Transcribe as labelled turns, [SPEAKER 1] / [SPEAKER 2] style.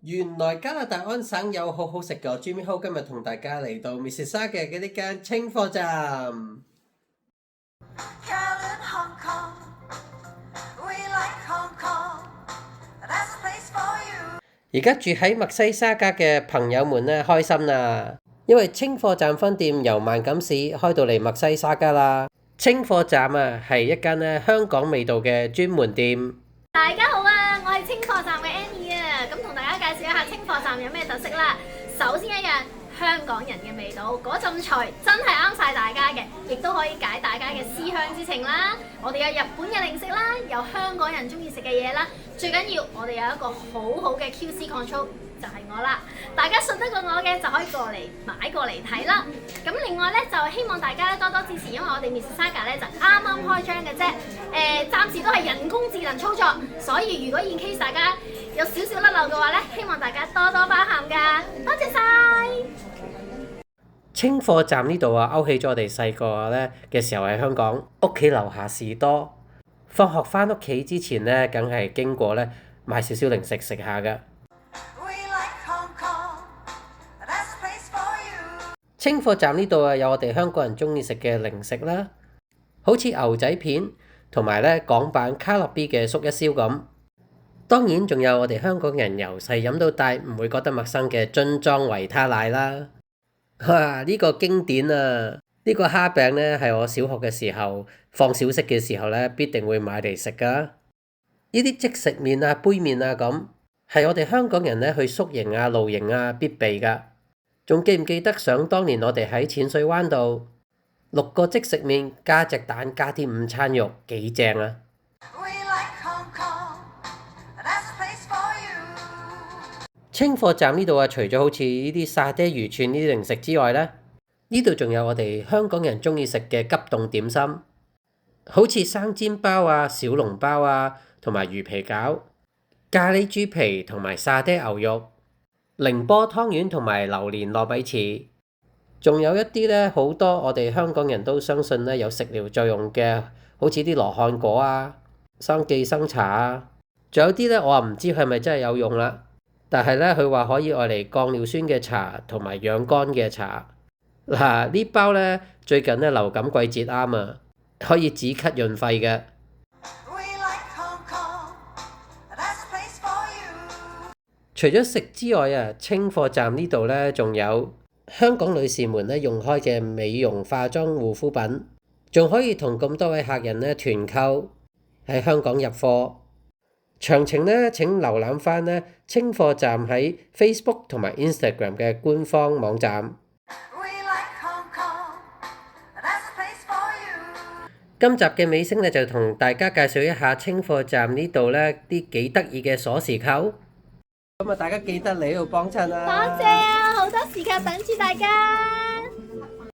[SPEAKER 1] 原來加拿大安省有好好食嘅，Jimmy Ho 今日同大家嚟到 Mississauga 嘅呢間清貨站。而家住喺墨西沙加嘅朋友們咧，開心啦，因為清貨站分店由萬錦市開到嚟墨西沙加啦。清貨站啊，係一間咧香港味道嘅專門店。
[SPEAKER 2] 大家好啊，我係清貨站嘅 Annie 啊，咁同大家介紹一下清貨站有咩特色啦。首先一樣，香港人嘅味道，嗰陣菜真係啱晒大家嘅，亦都可以解大家嘅思鄉之情啦。我哋有日本嘅零食啦，有香港人中意食嘅嘢啦，最緊要我哋有一個好好嘅 QC control，就係我啦。大家信得過我嘅就可以過嚟買過嚟睇啦。咁另外咧就希望大家咧多多支持，因為我哋 Mississauga 咧就啱啱開張嘅啫。暫時都係人工智能操作，所以如果 in case 大家有少少甩漏嘅話咧，希望大家多多包涵㗎。多謝晒！
[SPEAKER 1] 清貨站呢度啊，勾起咗我哋細個咧嘅時候喺香港屋企樓下士多，放學翻屋企之前咧，梗係經過咧買少少零食食下㗎。清貨站呢度啊，有我哋香港人中意食嘅零食啦，好似牛仔片同埋咧港版卡樂 B 嘅粟一燒咁。當然仲有我哋香港人由細飲到大唔會覺得陌生嘅樽裝維他奶啦。哇！呢個經典啊！呢個蝦餅咧係我小學嘅時候放小息嘅時候咧必定會買嚟食噶。呢啲即食麵啊、杯麵啊咁，係我哋香港人咧去宿營啊、露營啊必備噶。仲記唔記得想當年我哋喺淺水灣度6個即食麵加隻蛋加啲午餐肉，幾正啊！清貨站呢度啊，除咗好似呢啲沙爹魚串呢啲零食之外咧，呢度仲有我哋香港人中意食嘅急凍點心，好似生煎包啊、小籠包啊，同埋魚皮餃、咖喱豬皮同埋沙爹牛肉、寧波湯圓同埋榴蓮糯米糍，仲有一啲咧好多我哋香港人都相信咧有食療作用嘅，好似啲羅漢果啊、生寄生茶啊，仲有啲咧我唔知係咪真係有用啦。但係咧，佢話可以愛嚟降尿酸嘅茶同埋養肝嘅茶。嗱，呢包咧最近咧流感季節啱啊，可以止咳潤肺嘅。除咗食之外啊，清貨站呢度咧仲有香港女士們咧用開嘅美容化妝護膚品，仲可以同咁多位客人咧團購喺香港入貨。詳情咧請瀏覽翻咧清貨站喺 Facebook 同埋 Instagram 嘅官方網站。今集嘅尾聲咧就同大家介紹一下清貨站呢度咧啲幾得意嘅鎖匙扣。咁啊，大家記得嚟呢度幫襯啦！
[SPEAKER 2] 多謝啊，好多時間等住大家。